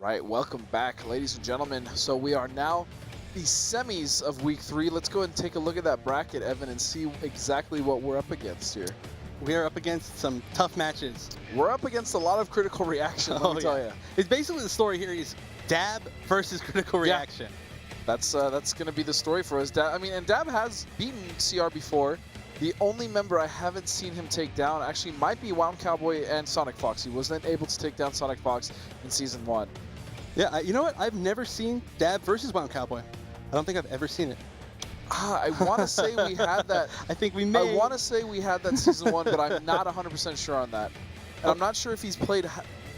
Right, welcome back, ladies and gentlemen. So we are now the semis of week 3. Let's go ahead and take a look at that bracket, Evan, and see exactly what we're up against here. We are up against some tough matches. We're up against a lot of critical reaction, let me tell you. It's basically the story here is Dab versus critical reaction. That's going to be the story for us. Dab has beaten CR before. The only member I haven't seen him take down actually might be Wound Cowboy and SonicFox. He wasn't able to take down SonicFox in Season 1. Yeah, you know what? I've never seen Dab versus Wound Cowboy. I don't think I've ever seen it. I want to say we had that. I think we may. I want to say we had that Season 1, but I'm not 100% sure on that. And I'm not sure if he's played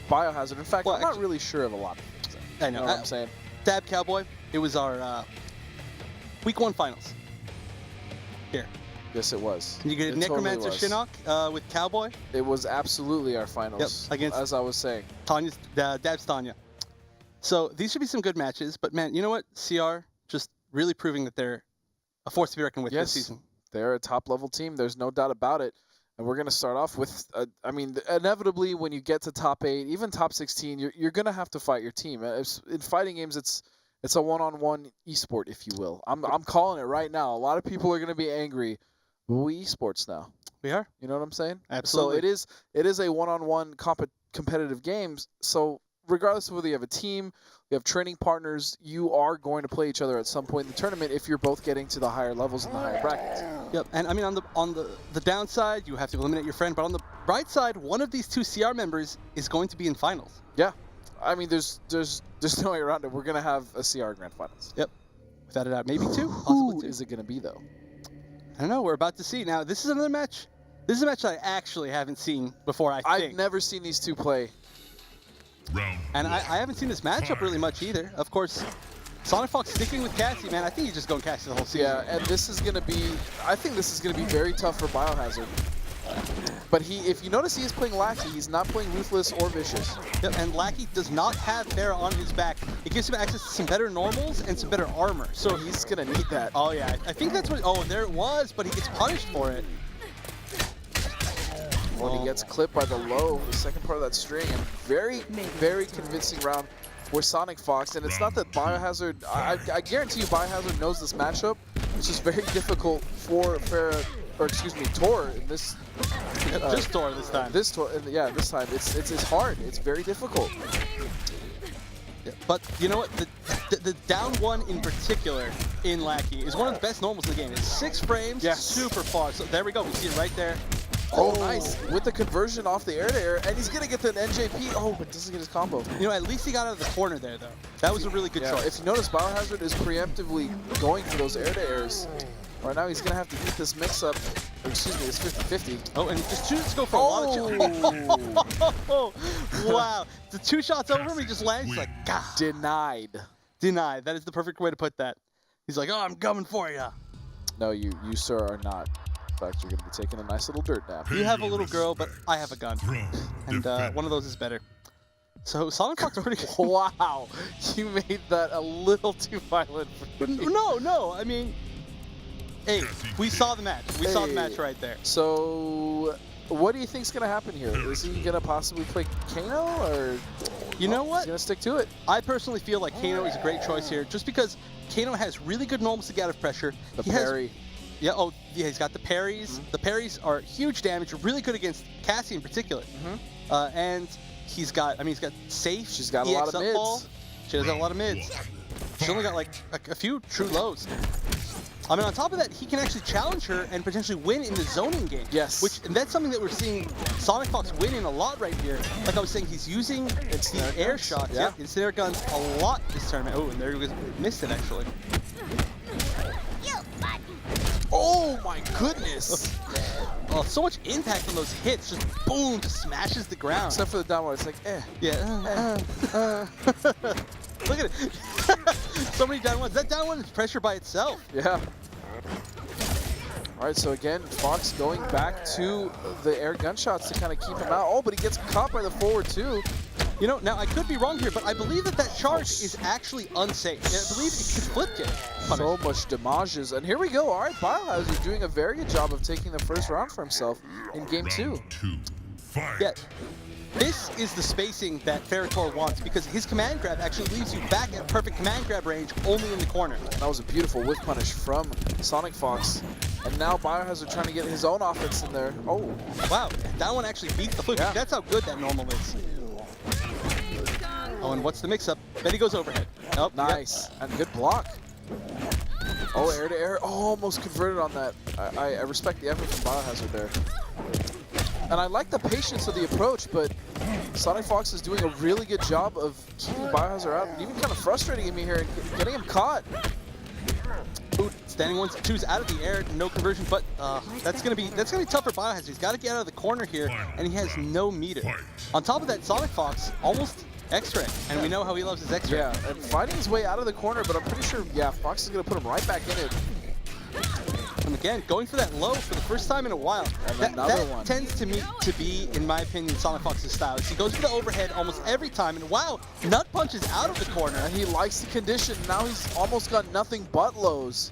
Biohazard. In fact, I'm not really sure of a lot of things. I know. You know what I'm saying? Dab Cowboy, it was our Week 1 finals. Here. Yes, it was. You get Necromancer Shinnok with Cowboy. It was absolutely our finals, against, as I was saying. Dab's Tanya. So these should be some good matches, but man, you know what? CR just really proving that they're a force to be reckoned with this season. They're a top-level team. There's no doubt about it. And we're going to start off with, inevitably when you get to top 8, even top 16, you're going to have to fight your team. In fighting games, it's a one-on-one esport, if you will. I'm calling it right now. A lot of people are going to be angry. But we esports now. We are. You know what I'm saying? Absolutely. So it is a one-on-one competitive game. So regardless of whether you have a team, you have training partners, you are going to play each other at some point in the tournament if you're both getting to the higher levels and the higher brackets. Yep. And I mean, on the downside, you have to eliminate your friend. But on the bright side, one of these 2 CR members is going to be in finals. Yeah. I mean, there's no way around it. We're going to have a CR Grand Finals. Yep. Without a doubt. Maybe 2. Who is it going to be, though? I don't know. We're about to see. Now, this is another match. This is a match I actually haven't seen before, I think. I've never seen these 2 play. And I haven't seen this matchup really much either. Of course, SonicFox sticking with Cassie, man. I think he's just going Cassie the whole season. Yeah, and this is going to be, I think this is going to be very tough for Biohazard. But if you notice, he is playing Lackey. He's not playing Ruthless or Vicious. Yep, and Lackey does not have Pharah on his back. It gives him access to some better normals and some better armor. So he's going to need that. Oh, yeah. I think that's what... Oh, there it was, but he gets punished for it. Well, he gets clipped by the low, the second part of that string, and very, very convincing round for SonicFox. And it's not that Biohazard, I guarantee you Biohazard knows this matchup. It's just very difficult for Pharah, or excuse me, Tor in this. Just Tor this time. This Tor, yeah, this time. It's hard. It's very difficult. Yeah, but you know what? The down 1 in particular in Lackey is one of the best normals in the game. It's 6 frames, super far. So there we go. We see it right there. Oh, nice. With the conversion off the air-to-air, and he's going to get the NJP. Oh, but doesn't get his combo. You know, at least he got out of the corner there, though. That was a really good choice. If you notice, Biohazard is preemptively going for those air-to-airs. Right now, he's going to have to eat this mix-up. Excuse me, it's 50-50. Oh, and just chooses to go for a lot of wow. The 2 shots over him, he just lands. He's like, God. Denied. Denied. That is the perfect way to put that. He's like, oh, I'm coming for you. No, you sir, are not. In fact, you're going to be taking a nice little dirt nap. You have a little girl, but I have a gun. And one of those is better. So SonicFox pretty good. Wow. You made that a little too violent for me. No. I mean, hey, we saw the match. We saw the match right there. So, what do you think's going to happen here? Is he going to possibly play Kano, or you know what? He's going to stick to it? I personally feel like Kano is a great choice here, just because Kano has really good normals to get out of pressure. The parry. He's got the parries. The parries are huge damage, really good against Cassie in particular. And he's got safe. She's got a lot of mids. Ball. She does have a lot of mids. She's only got like a few true lows. I mean, on top of that, he can actually challenge her and potentially win in the zoning game. Yes. And that's something that we're seeing SonicFox win in a lot right here. Like I was saying, he's using the air shots, ensnare guns a lot this tournament. Oh, and there he was, missed it actually. Oh my goodness! Oh, so much impact on those hits. Just boom, just smashes the ground. Except for the down one, it's like, Yeah. Look at it. So many down ones. That down one is pressure by itself. Yeah. All right, so again, Fox going back to the air gunshots to kind of keep him out. Oh, but he gets caught by the forward too. You know, now I could be wrong here, but I believe that charge is actually unsafe. I believe it could flip kick. So much damages, and here we go. All right, Biohazard doing a very good job of taking the first round for himself in game 2. Yeah. This is the spacing that Ferritor wants because his command grab actually leaves you back at perfect command grab range only in the corner. That was a beautiful whiff punish from SonicFox. And now Biohazard trying to get his own offense in there. Oh, wow. That one actually beats the flip. Yeah. That's how good that normal is. Oh, and what's the mix-up? Then he goes overhead. Oh, nice. Yep. And good block. Oh, air to air. Oh, almost converted on that. I respect the effort from Biohazard there. And I like the patience of the approach, but SonicFox is doing a really good job of keeping Biohazard out and even kind of frustrating him here and getting him caught. Ooh, standing 1-2s out of the air, no conversion, but that's gonna be tough for Biohazard. He's got to get out of the corner here, and he has no meter. On top of that, SonicFox almost X-ray, and we know how he loves his X-ray. Yeah, and fighting his way out of the corner, but I'm pretty sure, yeah, Fox is gonna put him right back in it. And again, going for that low for the first time in a while. That tends to be, in my opinion, SonicFox's style. He goes for the overhead almost every time, and wow, nut punches out of the corner. And he likes the condition. Now he's almost got nothing but lows.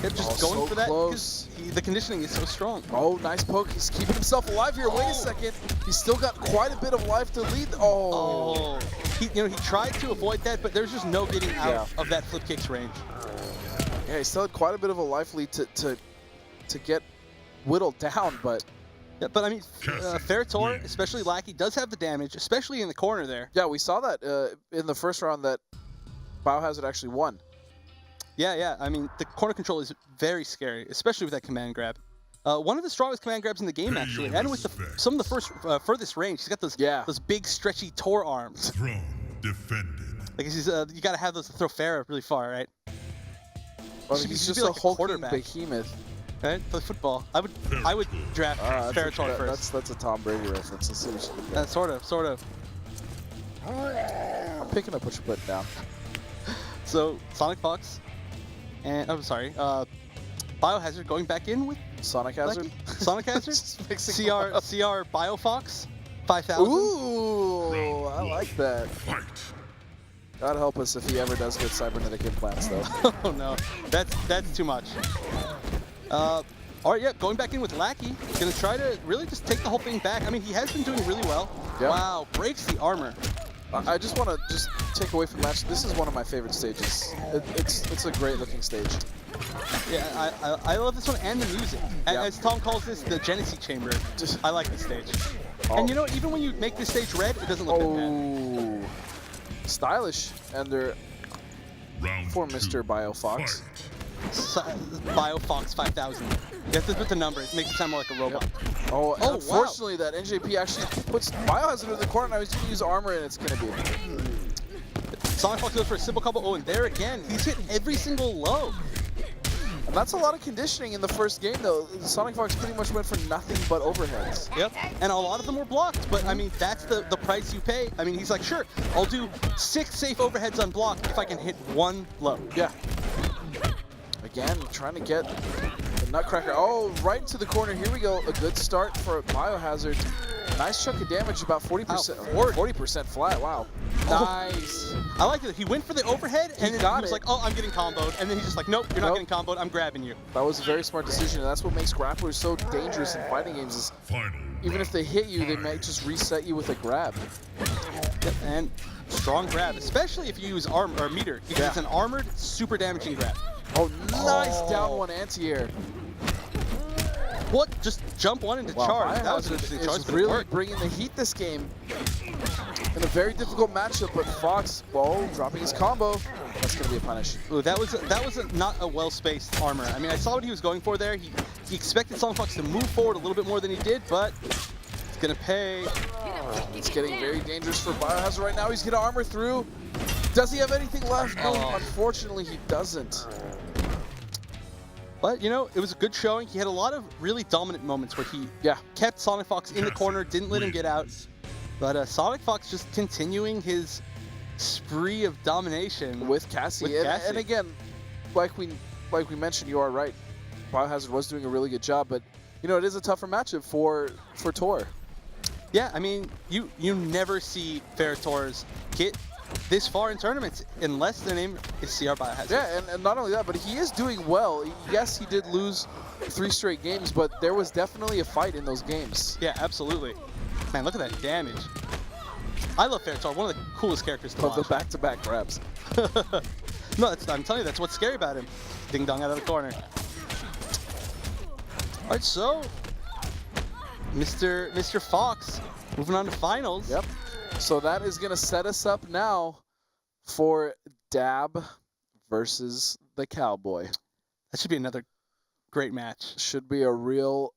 Just going for that because the conditioning is so strong. Oh, nice poke. He's keeping himself alive here. Wait a second. He's still got quite a bit of life to lead. Oh. He tried to avoid that, but there's just no getting out of that flip kick's range. Yeah, he still had quite a bit of a life lead to get whittled down, but... Yeah, but I mean, Ferritor, especially Lackey, does have the damage, especially in the corner there. Yeah, we saw that in the first round that Biohazard actually won. Yeah, I mean, the corner control is very scary, especially with that command grab. One of the strongest command grabs in the game, actually, and with some of the furthest range. He's got those big, stretchy Tor arms. Throne defended. Like, you got to have those to throw Farah really far, right? Well, he's just like a hulking behemoth. Right? For the football. I would draft Ferritor first. That's a Tom Brady reference. Let's see what you get. Sort of. I'm picking up what you're putting down. So, SonicFox, and I'm sorry, Biohazard going back in with SonicHazard? SonicHazard? CR Biofox 5000. Ooh, I like that. God help us if he ever does get cybernetic implants, though. Oh no, that's too much. All right, yeah, going back in with Lackey. Gonna try to really just take the whole thing back. I mean, he has been doing really well. Yep. Wow, breaks the armor. I just want to take away from the match. This is one of my favorite stages. It's a great looking stage. Yeah, I love this one and the music. Yeah. As Tom calls this, the Genesee Chamber. I like this stage. And you know, even when you make this stage red, it doesn't look that bad. Stylish, and they're for Mr. Biofox. Biofox 5000. You have to put the number. It makes it sound more like a robot. Yep. Oh, unfortunately, that NJP actually puts Biohazard in the corner. Now he's going to use armor, and it's going to be SonicFox goes for a simple combo. Oh, and there again, he's hit every single low. And that's a lot of conditioning in the first game, though. SonicFox pretty much went for nothing but overheads. Yep, and a lot of them were blocked, but I mean, that's the price you pay. I mean, he's like, sure, I'll do 6 safe overheads unblocked if I can hit 1 low. Yeah. Again, trying to get the Nutcracker. Oh, right into the corner. Here we go. A good start for Biohazard. Nice chunk of damage, about 40%. 40% flat. Wow. Nice. I like it. He went for the overhead, and then he was like, oh, I'm getting comboed. And then he's just like, nope, you're not getting comboed. I'm grabbing you. That was a very smart decision, and that's what makes grapplers so dangerous in fighting games is even if they hit you, they might just reset you with a grab. Yep, and strong grab, especially if you use armor or meter, because it's an armored, super damaging grab. Oh, nice down one anti-air. What? Just jump one into charge. That was an interesting choice. It's really bringing the heat this game in a very difficult matchup, but Fox, dropping his combo. That's going to be a punish. Ooh, that was not a well-spaced armor. I mean, I saw what he was going for there. He expected SonicFox to move forward a little bit more than he did, but it's going to pay. It's getting very dangerous for Biohazard right now. He's going to armor through. Does he have anything left? No, unfortunately, he doesn't. But, you know, it was a good showing. He had a lot of really dominant moments where he kept SonicFox in the corner, didn't let him get out. But SonicFox just continuing his spree of domination with Cassie. And again, like we mentioned, you are right. Biohazard was doing a really good job, but, you know, it is a tougher matchup for Tor. Yeah, I mean, you never see Ferritors get this far in tournaments unless their name is CR Biohazard. Yeah, and not only that, but he is doing well. Yes, he did lose 3 straight games, but there was definitely a fight in those games. Yeah, absolutely. Man, look at that damage. I love Fairytale, one of the coolest characters to Love the watch. back-to-back grabs. No, I'm telling you, that's what's scary about him. Ding dong out of the corner. All right, so Mr. Fox moving on to finals. Yep. So that is going to set us up now for Dab versus the Cowboy. That should be another great match. Should be a real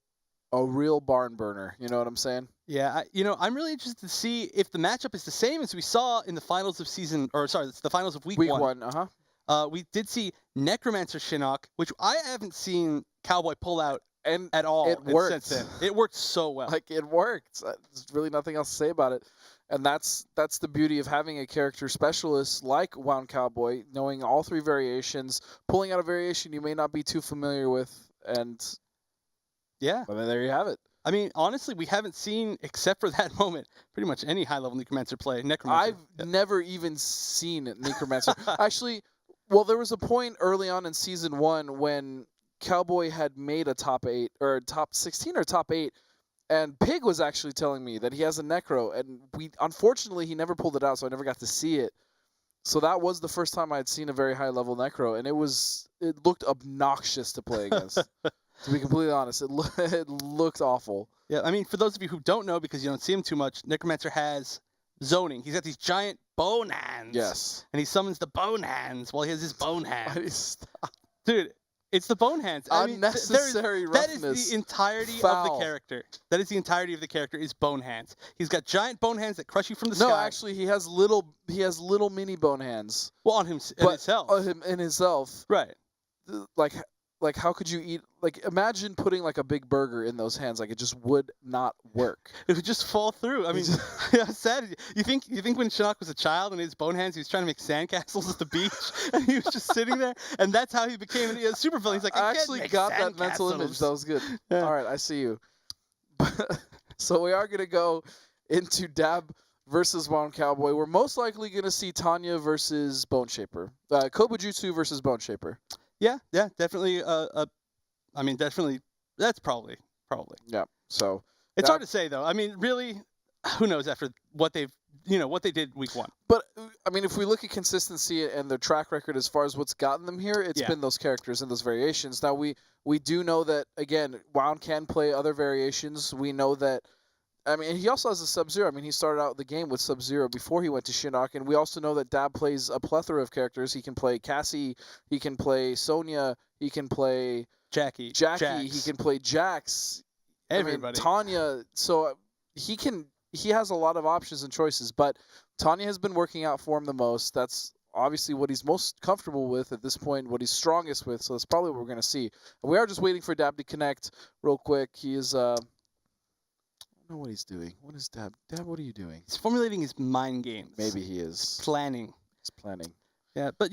barn burner. You know what I'm saying? Yeah, I'm really interested to see if the matchup is the same as we saw in the finals of the finals of week one. We did see Necromancer Shinnok, which I haven't seen Cowboy pull out at all. It worked. Since then. It worked so well. Like, it worked. There's really nothing else to say about it. And that's the beauty of having a character specialist like Wound Cowboy, knowing all three variations, pulling out a variation you may not be too familiar with, and yeah, well, there you have it. I mean, honestly, we haven't seen, except for that moment, pretty much any high-level Necromancer play. Necromancer. I've never even seen Necromancer. Actually, well, there was a point early on in Season 1 when Cowboy had made a top 8, or top 16 or top 8, and Pig was actually telling me that he has a Necro, and unfortunately, he never pulled it out, so I never got to see it. So that was the first time I had seen a very high-level Necro, and it looked obnoxious to play against. To be completely honest, it looked awful. Yeah, I mean, for those of you who don't know, because you don't see him too much, Necromancer has zoning. He's got these giant bone hands. Yes. And he summons the bone hands while he has his bone hands. Stop. Dude, it's the bone hands. Unnecessary roughness. That is the entirety Foul. of the character. That is the entirety of the character is bone hands. He's got giant bone hands that crush you from the sky. No, actually, he has little mini bone hands. Well, on himself. In himself. Right. Like how could you eat? Like, imagine putting like a big burger in those hands. Like, it just would not work. It would just fall through. I mean, how sad. You think when Shinnok was a child and his bone hands, he was trying to make sandcastles at the beach, and he was just sitting there, and that's how he became a super villain. He's like, I actually got that mental image. That was good. Yeah. All right, I see you. So we are gonna go into Dab versus Wound Cowboy. We're most likely gonna see Tanya versus Bone Shaper. Kobujutsu versus Bone Shaper. Yeah, definitely. Definitely. That's probably. Yeah. So it's hard to say, though. I mean, really, who knows after what they did week one. But I mean, if we look at consistency and their track record as far as what's gotten them here, it's been those characters and those variations. Now we do know that, again, Wound can play other variations. We know that. I mean, he also has a Sub-Zero. I mean, he started out the game with Sub-Zero before he went to Shinnok, and we also know that Dab plays a plethora of characters. He can play Cassie, he can play Sonya, he can play Jackie, Jax. He can play Jax. Everybody. I mean, Tanya. So he has a lot of options and choices, but Tanya has been working out for him the most. That's obviously what he's most comfortable with at this point, what he's strongest with, so that's probably what we're going to see. And we are just waiting for Dab to connect real quick. He is... I don't know what he's doing. What is Dab? Dab, what are you doing? He's formulating his mind games. Maybe he is. Planning. He's planning. Yeah, but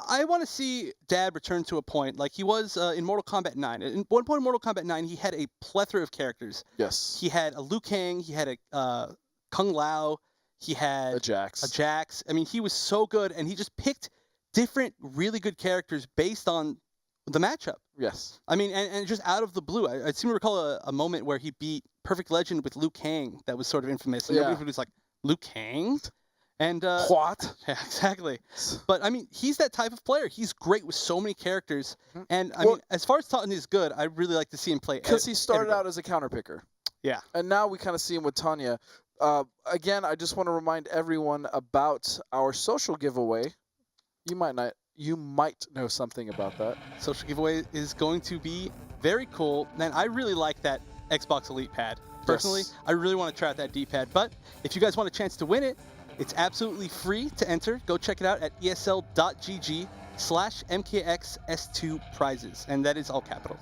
I want to see Dab return to a point like he was in Mortal Kombat 9. In one point in Mortal Kombat 9, he had a plethora of characters. Yes. He had a Liu Kang, he had a Kung Lao, he had a Jax. I mean, he was so good, and he just picked different really good characters based on the matchup. Yes. I mean, and just out of the blue, I seem to recall a moment where he beat Perfect Legend with Liu Kang that was sort of infamous. And everybody was like, Liu Kang? And what? Yeah, exactly. But I mean, he's that type of player. He's great with so many characters. And I mean, as far as Tanya is good, I really like to see him play. Because he started out as a counter picker. Yeah. And now we kind of see him with Tanya. Again, I just want to remind everyone about our social giveaway. You might know something about that. Social giveaway is going to be very cool. Man, I really like that Xbox Elite pad. Personally, yes. I really want to try out that D-pad. But if you guys want a chance to win it, it's absolutely free to enter. Go check it out at esl.gg/MKXS2 prizes. And that is all capitals.